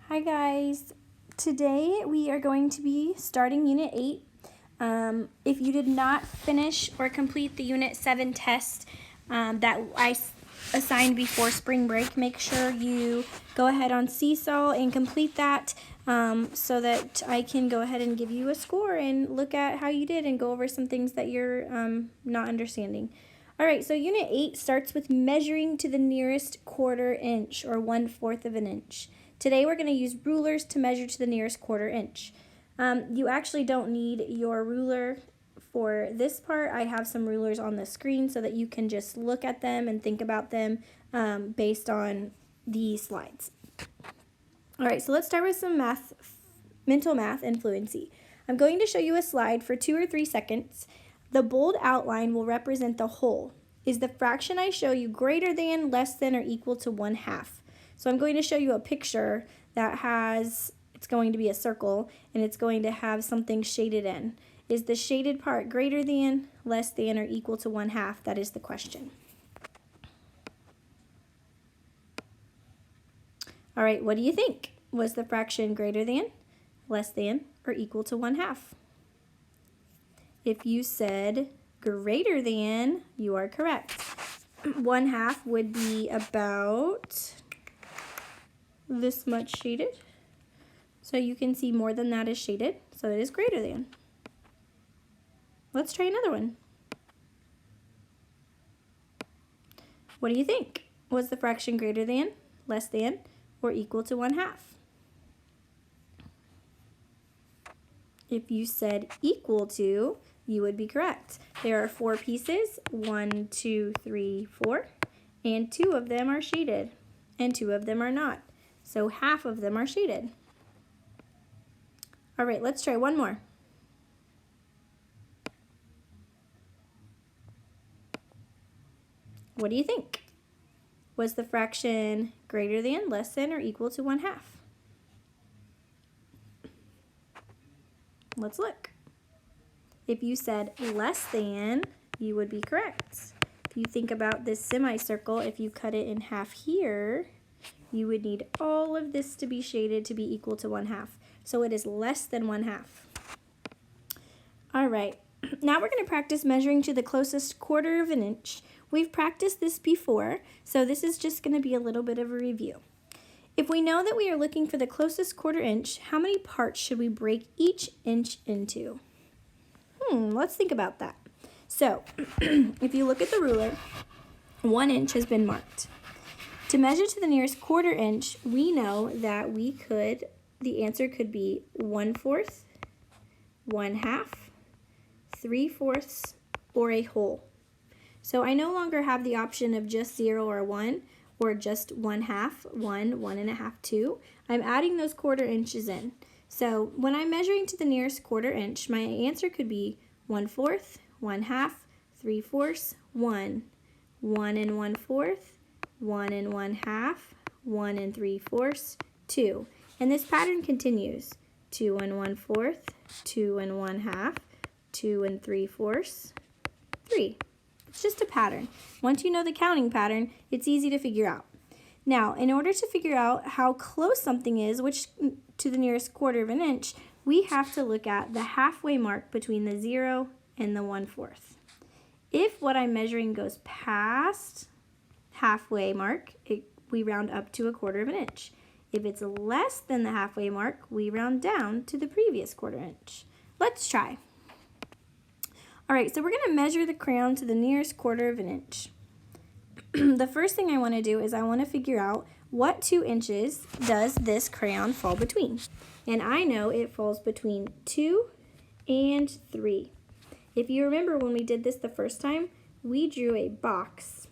Hi guys, today we are going to be starting Unit 8. If you did not finish or complete the Unit 7 test that I assigned before spring break, make sure you go ahead on Seesaw and complete that so that I can go ahead and give you a score and look at how you did and go over some things that you're not understanding. Alright, so Unit 8 starts with measuring to the nearest quarter inch or 1/4 of an inch. Today we're going to use rulers to measure to the nearest quarter inch. You actually don't need your ruler for this part. I have some rulers on the screen so that you can just look at them and think about them based on the slides. Alright, so let's start with some mental math and fluency. I'm going to show you a slide for 2 or 3 seconds. The bold outline will represent the whole. Is the fraction I show you greater than, less than, or equal to 1/2? So I'm going to show you a picture that it's going to be a circle, and it's going to have something shaded in. Is the shaded part greater than, less than, or equal to 1/2? That is the question. All right, what do you think? Was the fraction greater than, less than, or equal to 1/2? If you said greater than, you are correct. 1/2 would be about this much shaded. So you can see more than that is shaded, so it is greater than. Let's try another one. What do you think? Was the fraction greater than, less than, or equal to 1/2? If you said equal to, you would be correct. There are 4 pieces, 1, 2, 3, 4, and 2 of them are shaded, and 2 of them are not. So half of them are shaded. All right, let's try one more. What do you think? Was the fraction greater than, less than, or equal to 1/2? Let's look. If you said less than, you would be correct. If you think about this semicircle, if you cut it in half here, you would need all of this to be shaded to be equal to 1/2. So it is less than 1/2. All right, now we're going to practice measuring to the closest quarter of an inch. We've practiced this before, so this is just going to be a little bit of a review. If we know that we are looking for the closest quarter inch, how many parts should we break each inch into? Let's think about that. So, if you look at the ruler, 1 inch has been marked. To measure to the nearest quarter inch, we know that the answer could be 1/4, 1/2, 3/4, or a whole. So I no longer have the option of just 0 or 1, or just 1/2, 1, 1 1/2, 2. I'm adding those quarter inches in. So when I'm measuring to the nearest quarter inch, my answer could be 1/4, 1/2, 3/4, 1, 1 1/4, 1 1/2, 1 3/4, 2. And this pattern continues. 2 1/4, 2 1/2, 2 3/4, 3. It's just a pattern. Once you know the counting pattern, it's easy to figure out. Now, in order to figure out how close something is, which to the nearest quarter of an inch, we have to look at the halfway mark between the 0 and the 1/4. If what I'm measuring goes past halfway mark, we round up to a quarter of an inch. If it's less than the halfway mark, we round down to the previous quarter inch. Let's try. All right, so we're going to measure the crayon to the nearest quarter of an inch. The first thing I want to do is I want to figure out what 2 inches does this crayon fall between. And I know it falls between 2 and 3. If you remember when we did this the first time, we drew a box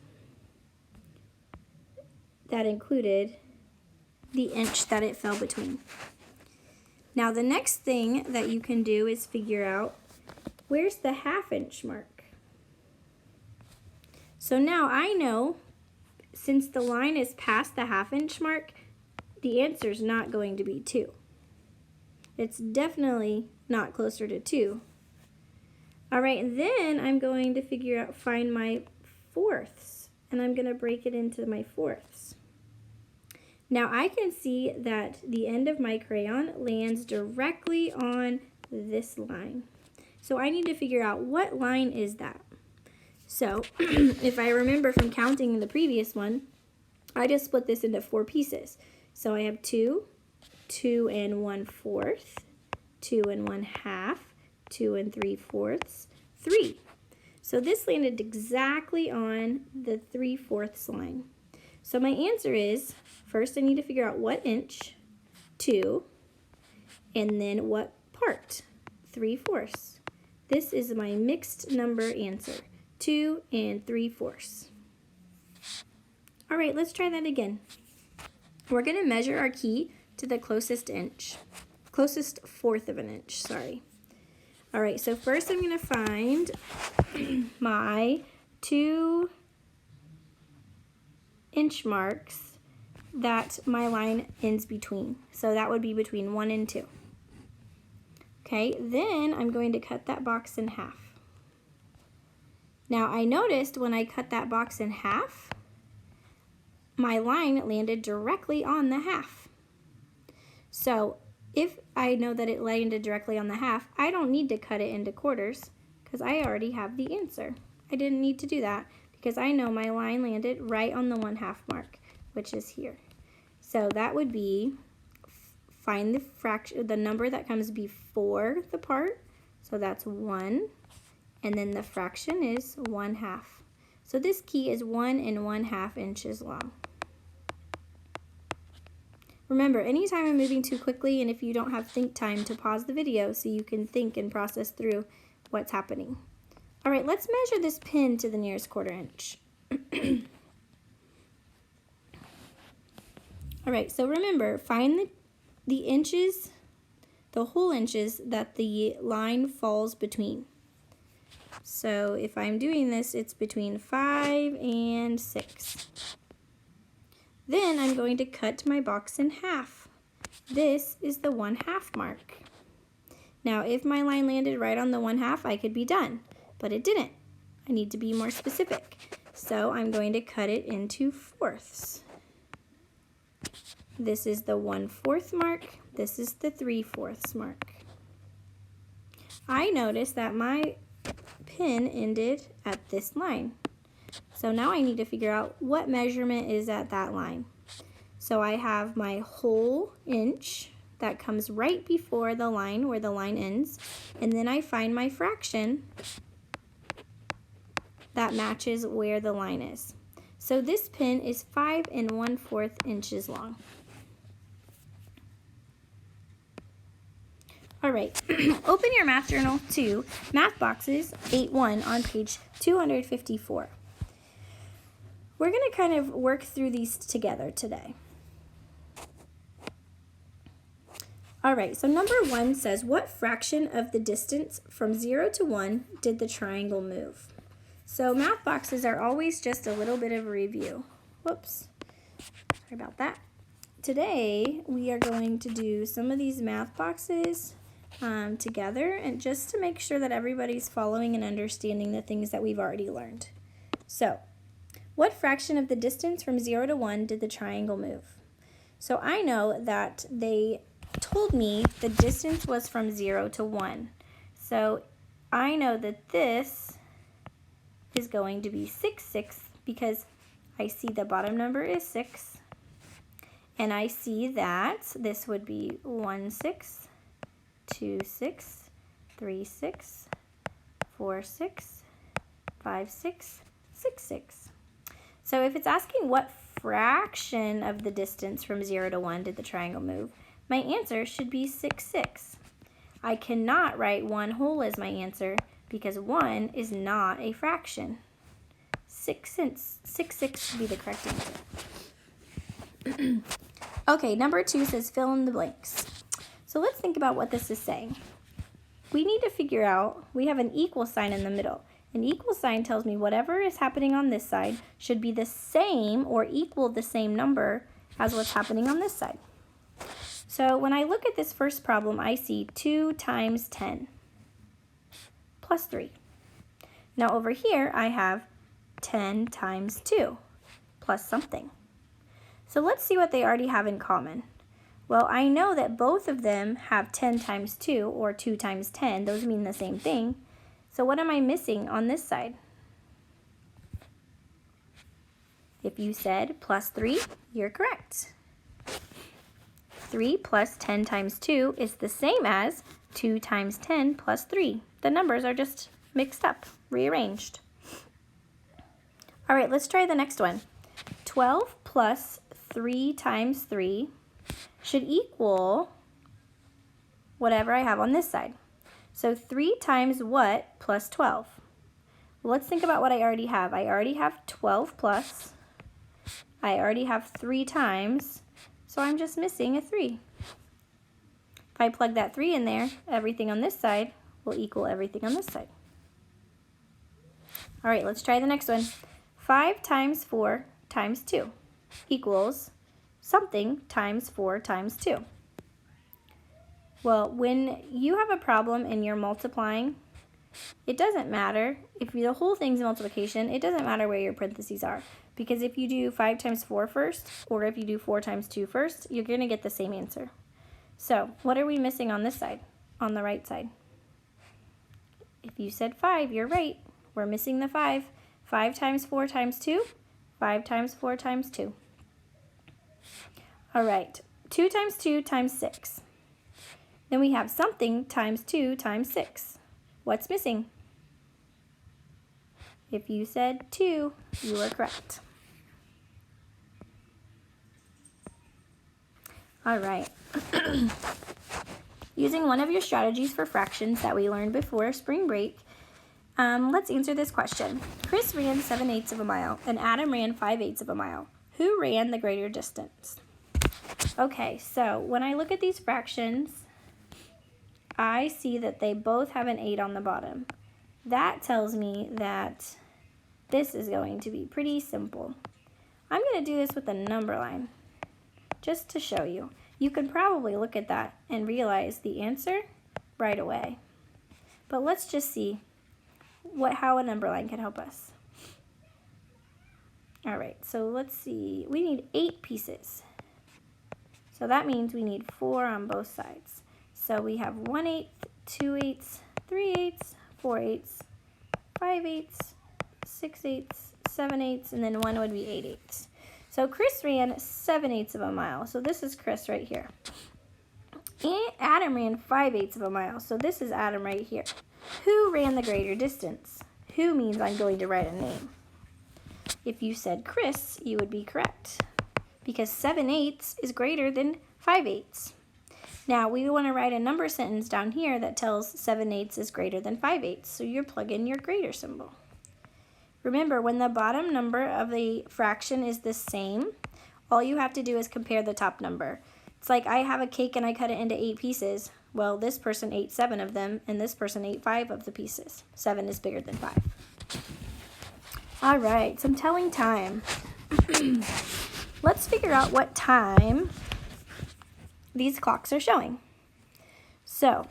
that included the inch that it fell between. Now the next thing that you can do is figure out where's the 1/2 inch mark. So now I know, since the line is past the 1/2 inch mark, the answer is not going to be 2. It's definitely not closer to 2. All right, then I'm going to find my fourths, and I'm going to break it into my fourths. Now I can see that the end of my crayon lands directly on this line. So I need to figure out what line is that. So if I remember from counting in the previous one, I just split this into 4 pieces. So I have 2, 2 1/4, 2 1/2, 2 3/4, 3. So this landed exactly on the 3/4 line. So my answer is, first I need to figure out what inch, 2, and then what part, 3/4. This is my mixed number answer, 2 3/4. All right, let's try that again. We're going to measure our key to the closest fourth of an inch, sorry. All right, so first I'm going to find my 2 inch marks that my line ends between. So that would be between 1 and 2. Okay, then I'm going to cut that box in half. Now I noticed when I cut that box in half, my line landed directly on the half. So if I know that it landed directly on the half, I don't need to cut it into quarters because I already have the answer. I didn't need to do that because I know my line landed right on the 1/2 mark, which is here. So that would be, find the fraction, the number that comes before the part. So that's 1, and then the fraction is 1/2. So this key is 1 1/2 inches long. Remember, anytime I'm moving too quickly and if you don't have think time, to pause the video so you can think and process through what's happening. All right, let's measure this pin to the nearest 1/4 inch. All right, so remember, find the inches, the whole inches that the line falls between. So if I'm doing this, it's between 5 and 6. Then I'm going to cut my box in half. This is the 1/2 mark. Now if my line landed right on the 1/2, I could be done, but it didn't. I need to be more specific. So I'm going to cut it into fourths. This is the 1/4 mark. This is the 3/4 mark. I noticed that my pin ended at this line. So now I need to figure out what measurement is at that line. So I have my whole inch that comes right before the line where the line ends, and then I find my fraction that matches where the line is. So this pin is 5 1/4 inches long. All right, open your math journal to Math Boxes 8-1 on page 254. We're going to kind of work through these together today. All right, so number 1 says, what fraction of the distance from 0 to 1 did the triangle move? So math boxes are always just a little bit of a review. Whoops, sorry about that. Today, we are going to do some of these math boxes together, and just to make sure that everybody's following and understanding the things that we've already learned. So, what fraction of the distance from 0 to 1 did the triangle move? So I know that they told me the distance was from 0 to 1. So I know that this is going to be 6/6 because I see the bottom number is 6. And I see that this would be 1/6, 2/6, 3/6, 4/6, 5/6, 6/6. So if it's asking what fraction of the distance from 0 to 1 did the triangle move, my answer should be 6/6. I cannot write 1/2 as my answer because 1 is not a fraction. 6/6 would be the correct answer. Okay, number 2 says fill in the blanks. So let's think about what this is saying. We need to figure out, we have an equal sign in the middle. An equal sign tells me whatever is happening on this side should be the same or equal the same number as what's happening on this side. So when I look at this first problem, I see 2 times 10 plus 3. Now over here, I have 10 times 2 plus something. So let's see what they already have in common. Well, I know that both of them have 10 times 2, or 2 times 10. Those mean the same thing. So what am I missing on this side? If you said plus 3, you're correct. 3 plus 10 times 2 is the same as 2 times 10 plus 3. The numbers are just mixed up, rearranged. All right, let's try the next one. 12 plus 3 times 3 should equal whatever I have on this side. So 3 times what plus 12? Well, let's think about what I already have. I already have 12 plus. I already have 3 times, so I'm just missing a 3. If I plug that 3 in there, everything on this side will equal everything on this side. All right, let's try the next one. 5 times 4 times 2 equals something times 4 times 2. Well, when you have a problem and you're multiplying, it doesn't matter. If the whole thing's multiplication, it doesn't matter where your parentheses are. Because if you do 5 times 4 first, or if you do 4 times 2 first, you're going to get the same answer. So, what are we missing on this side, on the right side? If you said 5, you're right. We're missing the 5. 5 times 4 times 2, 5 times 4 times 2. All right, 2 times 2 times 6. Then we have something times 2 times 6. What's missing? If you said 2, you are correct. All right. Using one of your strategies for fractions that we learned before spring break, let's answer this question. Chris ran 7/8 of a mile and Adam ran 5/8 of a mile. Who ran the greater distance? Okay, so when I look at these fractions, I see that they both have an 8 on the bottom. That tells me that this is going to be pretty simple. I'm going to do this with a number line just to show you. You can probably look at that and realize the answer right away. But let's just see how a number line can help us. All right, so let's see. We need 8 pieces. So that means we need 4 on both sides. So we have 1/8, 2/8, 3/8, 4/8, 5/8, 6/8, 7/8, and then 1 would be 8/8. So Chris ran 7/8 of a mile. So this is Chris right here. And Adam ran 5/8 of a mile. So this is Adam right here. Who ran the greater distance? Who means I'm going to write a name. If you said Chris, you would be correct, because 7/8 is greater than 5/8. Now we want to write a number sentence down here that tells 7/8 is greater than 5/8. So you plug in your greater symbol. Remember, when the bottom number of the fraction is the same, all you have to do is compare the top number. It's like I have a cake and I cut it into 8 pieces. Well, this person ate 7 of them, and this person ate 5 of the pieces. 7 is bigger than 5. All right, some telling time. Let's figure out what time these clocks are showing. So,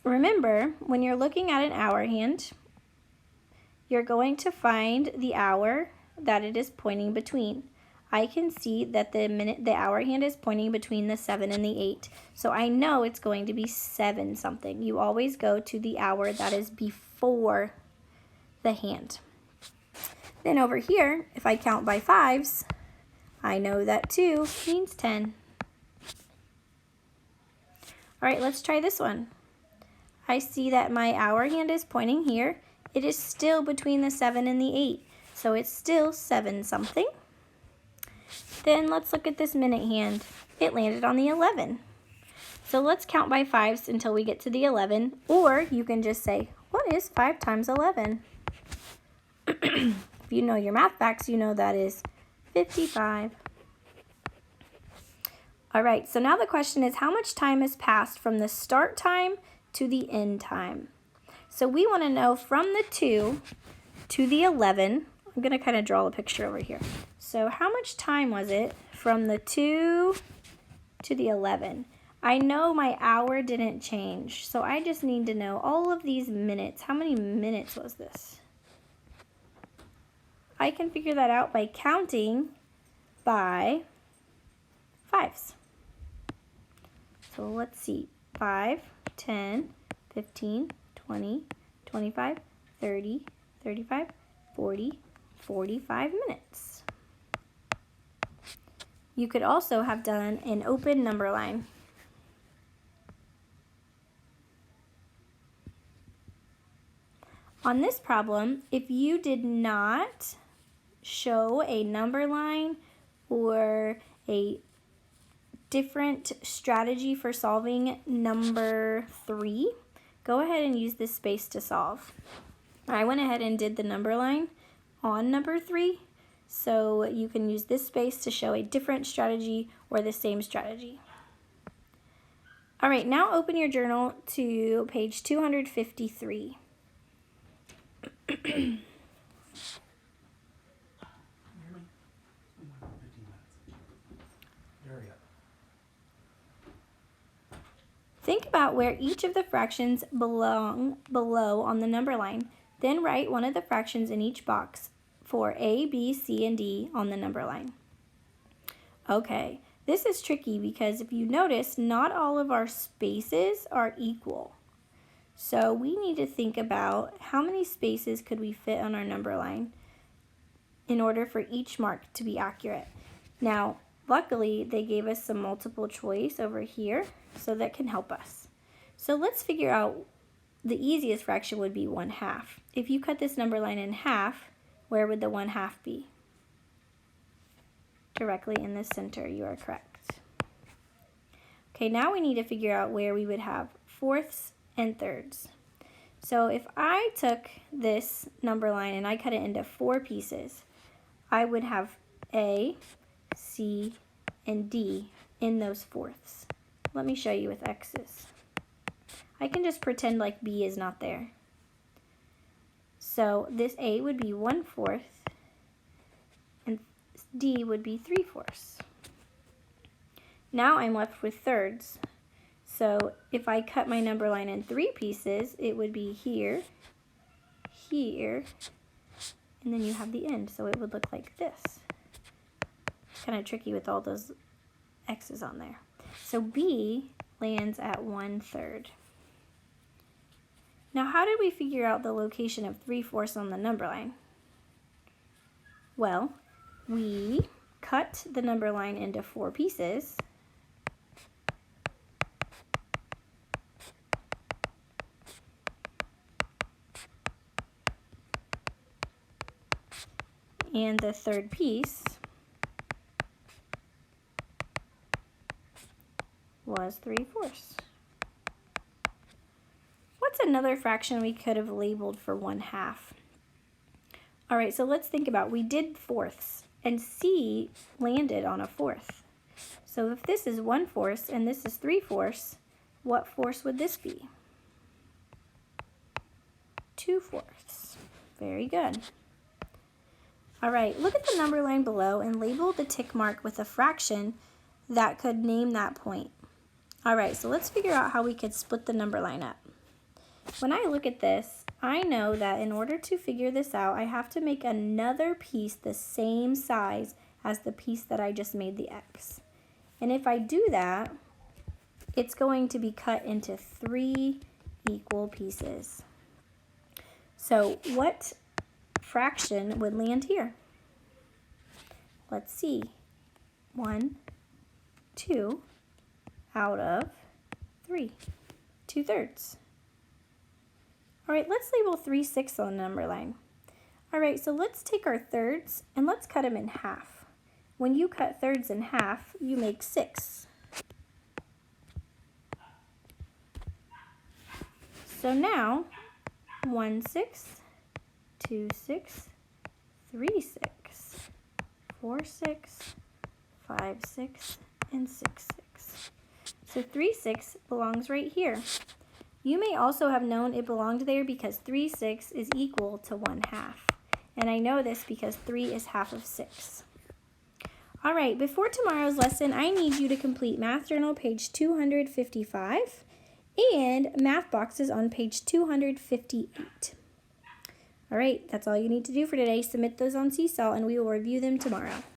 remember, when you're looking at an hour hand, you're going to find the hour that it is pointing between. I can see that the hour hand is pointing between the 7 and the 8. So I know it's going to be 7 something. You always go to the hour that is before the hand. Then over here, if I count by 5s, I know that 2 means 10. All right, let's try this one. I see that my hour hand is pointing here. It is still between the 7 and the 8. So it's still 7 something. Then let's look at this minute hand. It landed on the 11. So let's count by 5s until we get to the 11. Or you can just say, what is 5 times 11? If you know your math facts, you know that is 55. All right, so now the question is, how much time has passed from the start time to the end time? So we want to know from the 2 to the 11. I'm going to kind of draw a picture over here. So how much time was it from the 2 to the 11? I know my hour didn't change, so I just need to know all of these minutes. How many minutes was this? I can figure that out by counting by 5s. So let's see, 5, 10, 15, 20, 25, 30, 35, 40, 45 minutes. You could also have done an open number line. On this problem, if you did not show a number line or a different strategy for solving number 3, go ahead and use this space to solve. I went ahead and did the number line on number 3, so you can use this space to show a different strategy or the same strategy. All right, now open your journal to page 253. Think about where each of the fractions belong below on the number line. Then write one of the fractions in each box for A, B, C, and D on the number line. Okay, this is tricky because if you notice, not all of our spaces are equal. So we need to think about how many spaces could we fit on our number line in order for each mark to be accurate. Now, luckily, they gave us some multiple choice over here, so that can help us. So let's figure out the easiest fraction would be 1/2. If you cut this number line in half, where would the 1/2 be? Directly in the center, you are correct. Okay, now we need to figure out where we would have fourths and thirds. So if I took this number line and I cut it into 4 pieces, I would have A, C, and D in those fourths. Let me show you with X's. I can just pretend like B is not there. So this A would be 1/4 and D would be 3/4. Now I'm left with thirds. So if I cut my number line in 3 pieces, it would be here, here, and then you have the end. So it would look like this. Kind of tricky with all those X's on there. So B lands at 1/3. Now how did we figure out the location of 3/4 on the number line? Well, we cut the number line into 4 pieces. And the third piece was 3/4. What's another fraction we could have labeled for 1/2? All right, so let's think about, we did fourths and C landed on a 4th. So if this is 1/4 and this is 3/4, what force would this be? 2/4. Very good. All right, look at the number line below and label the tick mark with a fraction that could name that point. All right, so let's figure out how we could split the number line up. When I look at this, I know that in order to figure this out, I have to make another piece the same size as the piece that I just made the X. And if I do that, it's going to be cut into 3 equal pieces. So what fraction would land here? Let's see. 1, 2 out of 3. 2/3. All right, let's label 3/6 on the number line. All right, so let's take our thirds and let's cut them in half. When you cut thirds in half, you make 6. So now, 1/6, 2/6, 3/6, 4/6, 5/6, and 6/6. So 3/6 belongs right here. You may also have known it belonged there because 3/6 is equal to 1/2. And I know this because 3 is half of 6. All right, before tomorrow's lesson, I need you to complete Math Journal page 255 and Math Boxes on page 258. All right, that's all you need to do for today. Submit those on Seesaw and we will review them tomorrow.